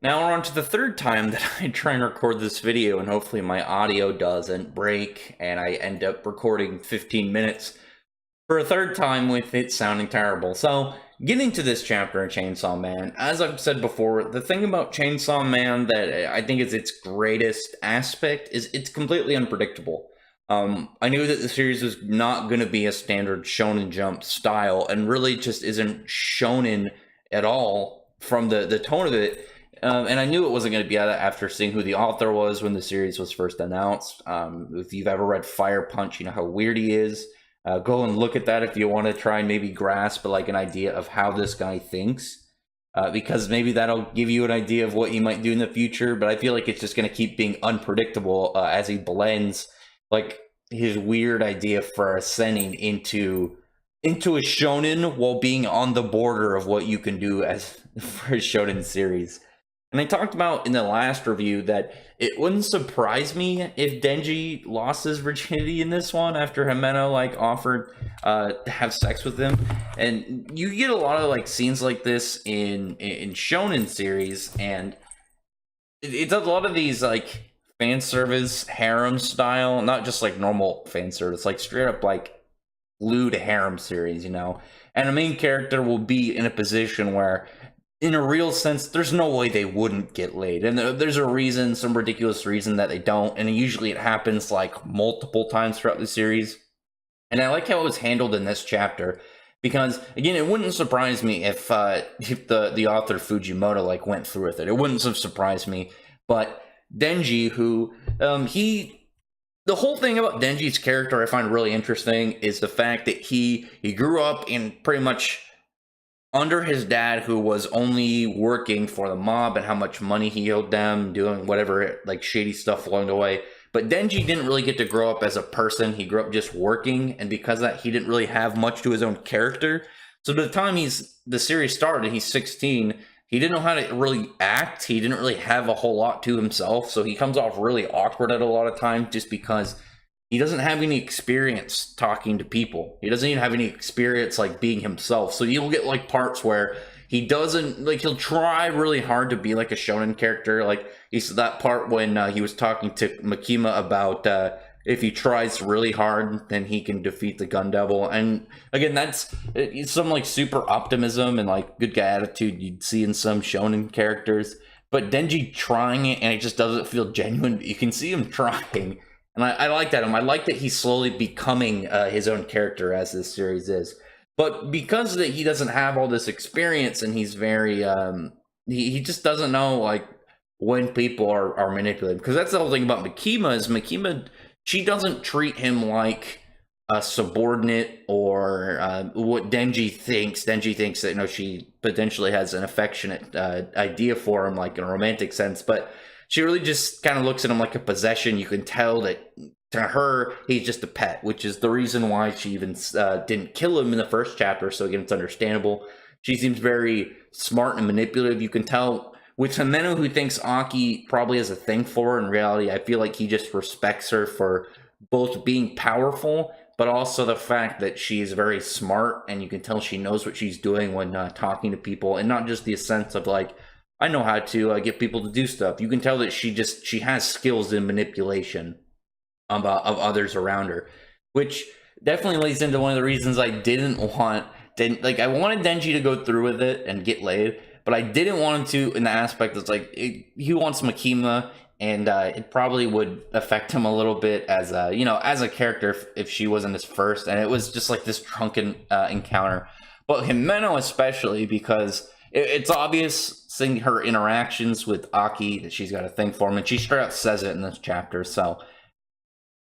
Now we're on to the third time that I try and record this video, and hopefully my audio doesn't break and I end up recording 15 minutes for a third time with it sounding terrible. So, getting to this chapter in Chainsaw Man, as I've said before, the thing about Chainsaw Man that I think is its greatest aspect is it's completely unpredictable. I knew that the series was not going to be a standard Shonen Jump style, and really just isn't shonen at all from the tone of it. And I knew it wasn't going to be that after seeing who the author was when the series was first announced. If you've ever read Fire Punch, you know how weird he is. Go and look at that if you want to try and maybe grasp like an idea of how this guy thinks, because maybe that'll give you an idea of what he might do in the future. But I feel like it's just going to keep being unpredictable as he blends like his weird idea for ascending into a shonen while being on the border of what you can do as for a shonen series. And I talked about in the last review that it wouldn't surprise me if Denji lost his virginity in this one after Himeno like offered to have sex with him. And you get a lot of like scenes like this in shonen series, and it does a lot of these like fan service harem style, not just like normal fan service, like straight up like lewd harem series, you know. And a main character will be in a position where in a real sense, there's no way they wouldn't get laid. And there's a reason, some ridiculous reason that they don't. And usually it happens like multiple times throughout the series. And I like how it was handled in this chapter. Because, again, it wouldn't surprise me if the author Fujimoto like went through with it. It wouldn't have surprised me. But Denji, who, the whole thing about Denji's character I find really interesting is the fact that he grew up in pretty much under his dad, who was only working for the mob and how much money he owed them, doing whatever like shady stuff along the way. But Denji didn't really get to grow up as a person. He grew up just working, and because of that, he didn't really have much to his own character. So by the time the series started, he's 16. He didn't know how to really act. He didn't really have a whole lot to himself. So he comes off really awkward at a lot of times just because he doesn't have any experience talking to people. He doesn't even have any experience like being himself. So you'll get like parts where he doesn't like, he'll try really hard to be like a shonen character. Like he's that part when he was talking to Makima about if he tries really hard, then he can defeat the Gun Devil. And again, it's some like super optimism and like good guy attitude you'd see in some shonen characters. But Denji trying it, and it just doesn't feel genuine. You can see him trying, and I like that. I like that he's slowly becoming his own character as this series is. But because that he doesn't have all this experience, and he's very he just doesn't know like when people are manipulated. Because that's the whole thing about Makima is Makima, she doesn't treat him like a subordinate or what Denji thinks. Denji thinks that she potentially has an affectionate idea for him, like in a romantic sense, but she really just kind of looks at him like a possession. You can tell that to her, he's just a pet, which is the reason why she even didn't kill him in the first chapter. So again, it's understandable. She seems very smart and manipulative. You can tell with Himeno, who thinks Aki probably has a thing for her. In reality, I feel like he just respects her for both being powerful, but also the fact that she is very smart, and you can tell she knows what she's doing when talking to people, and not just the sense of like, I know how to get people to do stuff. You can tell that she has skills in manipulation of others around her, which definitely leads into one of the reasons I I wanted Denji to go through with it and get laid, but I didn't want him to in the aspect that's like he wants Makima, and it probably would affect him a little bit as as a character if she wasn't his first, and it was just like this drunken encounter. But Himeno especially, because it's obvious seeing her interactions with Aki that she's got a thing for him, and she straight up says it in this chapter. So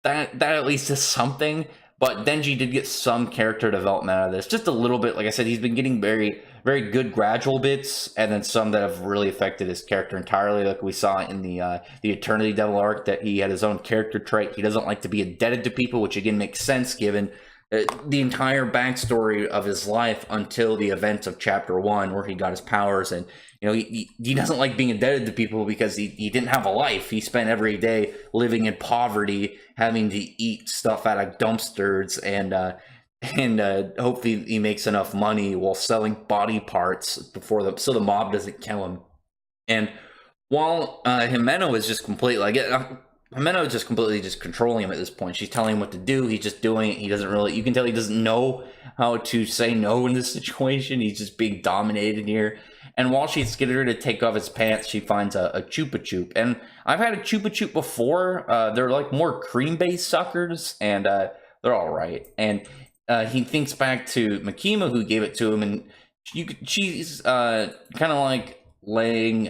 that at least is something. But Denji did get some character development out of this, just a little bit. Like I said, he's been getting very, very good gradual bits, and then some that have really affected his character entirely. Like we saw in the Eternity Devil arc, that he had his own character trait. He doesn't like to be indebted to people, which again makes sense given the entire backstory of his life until the events of chapter 1, where he got his powers. And he doesn't like being indebted to people because he didn't have a life. He spent every day living in poverty, having to eat stuff out of dumpsters, and hopefully he makes enough money while selling body parts so the mob doesn't kill him. And while Himeno is just completely like Himeno is just completely just controlling him at this point. She's telling him what to do. He's just doing it. He doesn't really. You can tell he doesn't know how to say no in this situation. He's just being dominated here. And while she's getting ready to take off his pants, she finds a Chupa Chup. And I've had a Chupa Chup before. They're like more cream-based suckers, and they're all right. And he thinks back to Makima, who gave it to him, and she's kind of like laying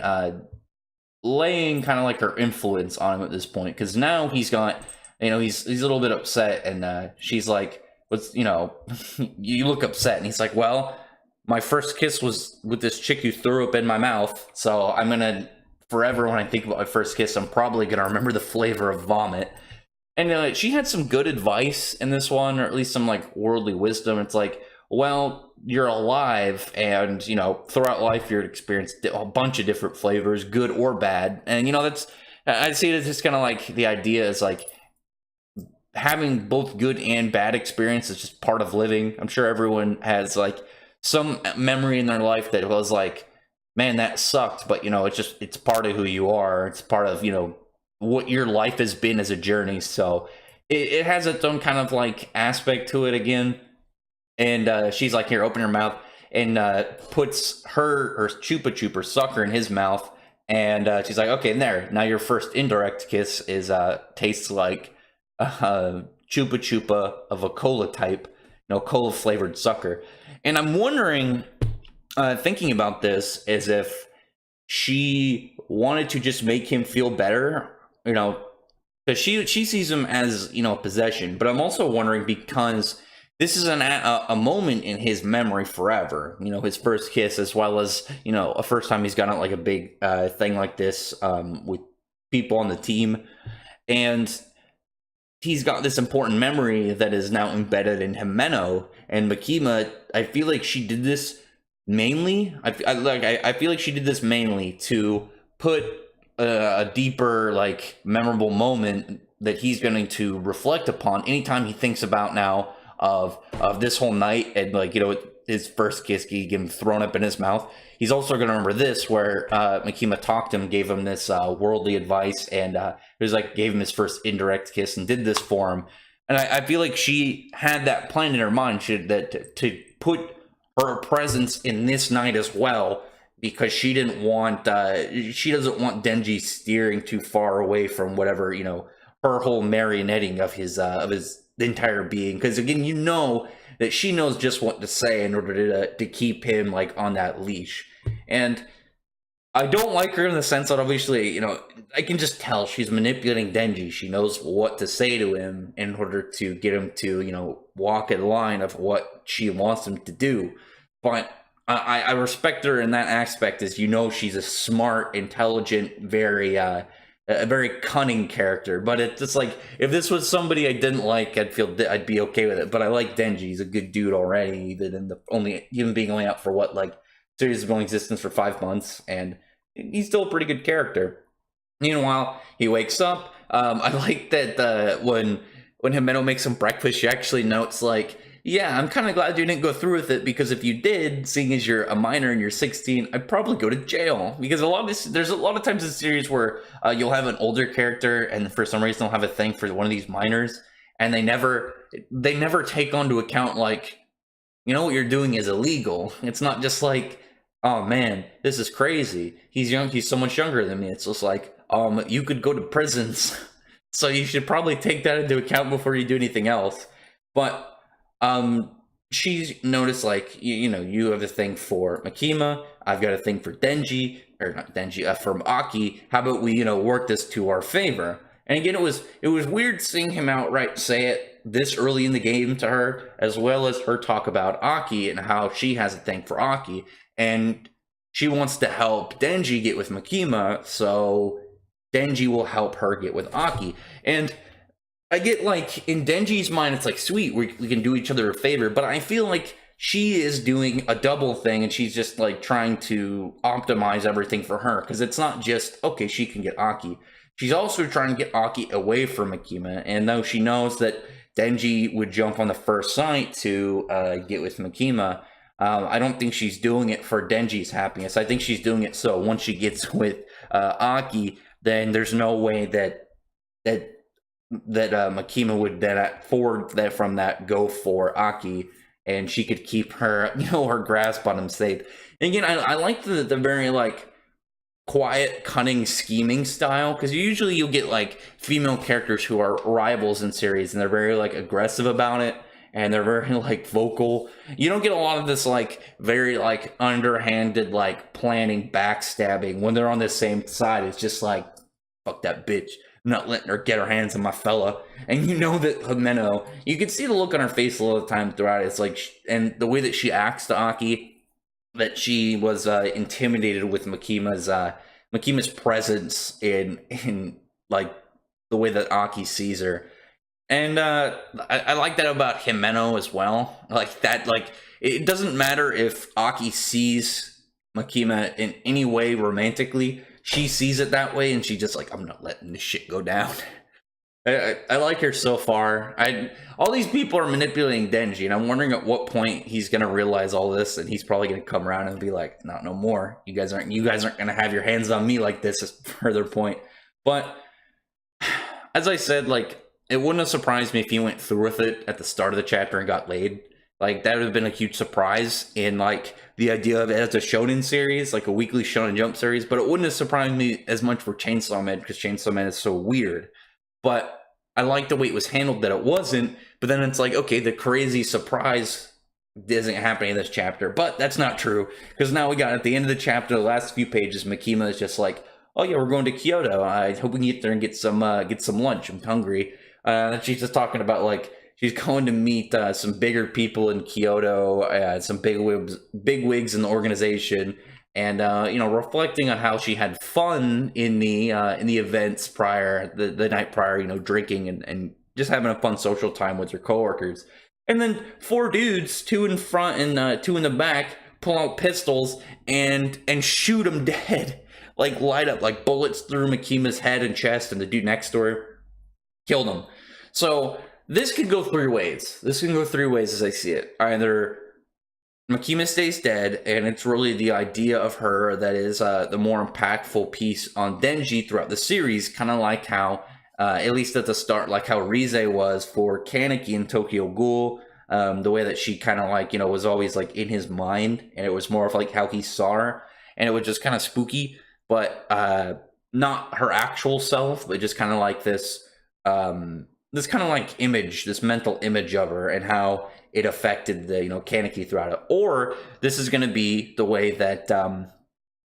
kind of like her influence on him at this point, because now he's got, he's a little bit upset, and she's like, what's, you look upset, and he's like, well, my first kiss was with this chick who threw up in my mouth, so I'm gonna forever, when I think about my first kiss, I'm probably gonna remember the flavor of vomit. And she had some good advice in this one, or at least some like worldly wisdom. It's like, well, you're alive, and throughout life you're experienced a bunch of different flavors, good or bad. And that's, I see it as just kind of like, the idea is like having both good and bad experience is just part of living. I'm sure everyone has like some memory in their life that was like, man, that sucked, but it's part of who you are. It's part of what your life has been as a journey. So it has its own kind of like aspect to it again. And she's like, here, open your mouth, and puts her Chupa Chup, or sucker, in his mouth. And she's like, okay, there, now your first indirect kiss is tastes like Chupa Chupa of a cola type, cola flavored sucker. And I'm wondering, thinking about this, as if she wanted to just make him feel better, because she sees him as a possession. But I'm also wondering, because this is a moment in his memory forever, his first kiss, as well as a first time he's gotten like a big thing like this with people on the team. And he's got this important memory that is now embedded in Himeno. And Makima, I feel like she did this mainly, I feel like she did this mainly to put a deeper, like, memorable moment that he's going to reflect upon anytime he thinks about now of this whole night, and like his first kiss getting thrown up in his mouth. He's also going to remember this, where Makima talked to him, gave him this worldly advice, and it was like, gave him his first indirect kiss and did this for him. And I feel like she had that plan in her mind, to put her presence in this night as well, because she didn't want she doesn't want Denji steering too far away from whatever her whole marionetting of his entire being. Because again, that she knows just what to say in order to keep him like on that leash. And I don't like her in the sense that, obviously, I can just tell she's manipulating Denji. She knows what to say to him in order to get him to walk in line of what she wants him to do. But I respect her in that aspect, as she's a smart, intelligent, very a very cunning character. But it's just like, if this was somebody I didn't like, I'd be okay with it. But I like Denji. He's a good dude already, even being only out for what, like, series of only existence for 5 months, and he's still a pretty good character. Meanwhile, he wakes up. I like that when Himeno makes him breakfast, she actually notes like, yeah, I'm kind of glad you didn't go through with it, because if you did, seeing as you're a minor and you're 16, I'd probably go to jail. Because there's a lot of times in the series where you'll have an older character, and for some reason they'll have a thing for one of these minors, and they never take onto account, like, what you're doing is illegal. It's not just like, oh man, this is crazy, he's young, he's so much younger than me. It's just like, you could go to prisons, so you should probably take that into account before you do anything else. But she's noticed, like, you have a thing for Makima, I've got a thing for Denji, or not Denji, for Aki. How about we, work this to our favor? And again, it was weird seeing him outright say it this early in the game to her, as well as her talk about Aki and how she has a thing for Aki, and she wants to help Denji get with Makima, so Denji will help her get with Aki. And I get, like, in Denji's mind, it's like, sweet, we can do each other a favor, but I feel like she is doing a double thing, and she's just, like, trying to optimize everything for her, because it's not just, okay, she can get Aki. She's also trying to get Aki away from Makima, and though she knows that Denji would jump on the first sight to get with Makima, I don't think she's doing it for Denji's happiness. I think she's doing it so once she gets with Aki, then there's no way that Makima would then forward that from that go for Aki, and she could keep her her grasp on him safe. And again, I like the very like quiet, cunning, scheming style, because usually you'll get like female characters who are rivals in series and they're very like aggressive about it and they're very like vocal. You don't get a lot of this like very like underhanded like planning, backstabbing when they're on the same side. It's just like, fuck that bitch, I'm not letting her get her hands on my fella. And you know that Himeno, you can see the look on her face a lot of the time throughout it. It's like, and the way that she acts to Aki, that she was intimidated with Makima's presence in like the way that Aki sees her. And I like that about Himeno as well. Like that, like it doesn't matter if Aki sees Makima in any way romantically. She sees it that way, and she just like, I'm not letting this shit go down. I like her so far. All these people are manipulating Denji, and I'm wondering at what point he's gonna realize all this, and he's probably gonna come around and be like, "Not no more. You guys aren't gonna have your hands on me like this." Is further point. But as I said, like it wouldn't have surprised me if he went through with it at the start of the chapter and got laid. Like that would have been a huge surprise in like the idea of it as a shonen series, like a weekly Shonen Jump series. But it wouldn't have surprised me as much for Chainsaw Man because Chainsaw Man is so weird. But I like the way it was handled that it wasn't. But then it's like, okay, the crazy surprise isn't happening in this chapter. But that's not true. Because now we got at the end of the chapter, the last few pages, Makima is just like, oh yeah, we're going to Kyoto. I hope we can get there and get some lunch. I'm hungry. She's just talking about like, she's going to meet some bigger people in Kyoto, some big wigs in the organization. And reflecting on how she had fun in the events prior, the night prior, drinking and just having a fun social time with your coworkers. And then 4 dudes, 2 in front and 2 in the back, pull out pistols and shoot him dead, like light up like bullets through Makima's head and chest, and the dude next to her killed him. So this could go 3 ways. This can go 3 ways as I see it. Either Makima stays dead, and it's really the idea of her that is the more impactful piece on Denji throughout the series, kind of like how, at least at the start, like how Rize was for Kaneki in Tokyo Ghoul, the way that she kind of like, was always like in his mind, and it was more of like how he saw her, and it was just kind of spooky, but not her actual self, but just kind of like this kind of like image, this mental image of her, and how it affected the Kaneki throughout it. Or this is going to be the way that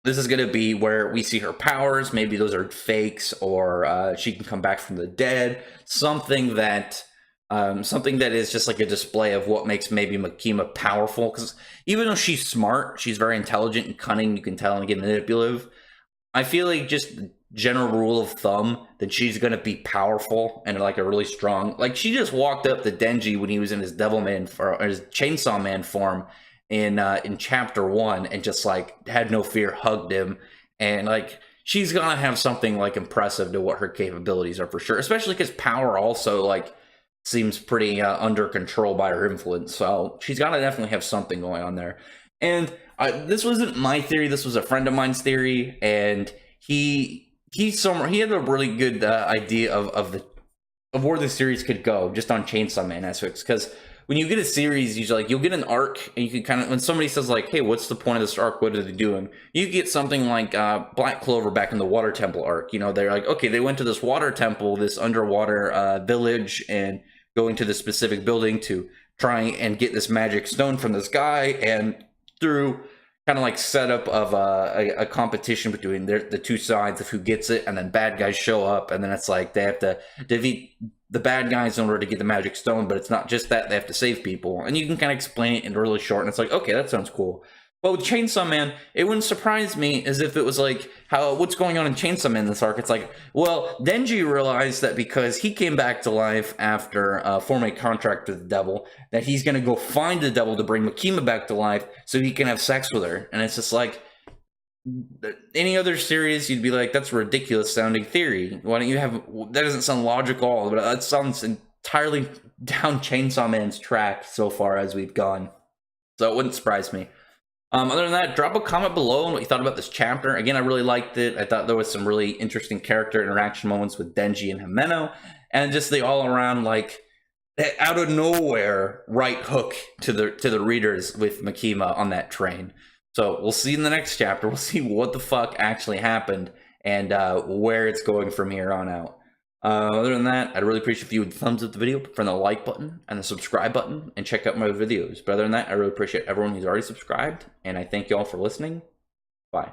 this is going to be where we see her powers. Maybe those are fakes, or she can come back from the dead. Something that is just like a display of what makes maybe Makima powerful. Because even though she's smart, she's very intelligent and cunning. You can tell, and get manipulative. I feel like just general rule of thumb that she's gonna be powerful and like a really strong. Like she just walked up to Denji when he was in his Devilman or his Chainsaw Man form in chapter 1, and just like had no fear, hugged him, and like she's gonna have something like impressive to what her capabilities are for sure. Especially because power also like seems pretty under control by her influence. So she's gotta definitely have something going on there. And this wasn't my theory. This was a friend of mine's theory, and he had a really good idea of where the series could go just on Chainsaw Man aspects. Because when you get a series, usually like you'll get an arc, and you can kind of, when somebody says like, "Hey, what's the point of this arc? What are they doing?" You get something like Black Clover back in the Water Temple arc. They're like, okay, they went to this water temple, this underwater village, and going to this specific building to try and get this magic stone from this guy, and through kind of like setup of a competition between the 2 sides of who gets it, and then bad guys show up, and then it's like they have to defeat the bad guys in order to get the magic stone. But it's not just that, they have to save people, and you can kind of explain it in really short, and it's like, okay, that sounds cool. But with Chainsaw Man, it wouldn't surprise me as if it was like what's going on in Chainsaw Man this arc. It's like, well, Denji realized that because he came back to life after forming a contract with the devil, that he's going to go find the devil to bring Makima back to life so he can have sex with her. And it's just like, any other series, you'd be like, that's a ridiculous sounding theory. Why don't you have, that doesn't sound logical, but that sounds entirely down Chainsaw Man's track so far as we've gone. So it wouldn't surprise me. Other than that, drop a comment below on what you thought about this chapter. Again, I really liked it. I thought there was some really interesting character interaction moments with Denji and Himeno, and just the all around, like, out of nowhere right hook to the readers with Makima on that train. So we'll see in the next chapter. We'll see what the fuck actually happened and where it's going from here on out. Other than that, I'd really appreciate if you would thumbs up the video, press the like button and the subscribe button, and check out my videos. But other than that, I really appreciate everyone who's already subscribed, and I thank you all for listening. Bye.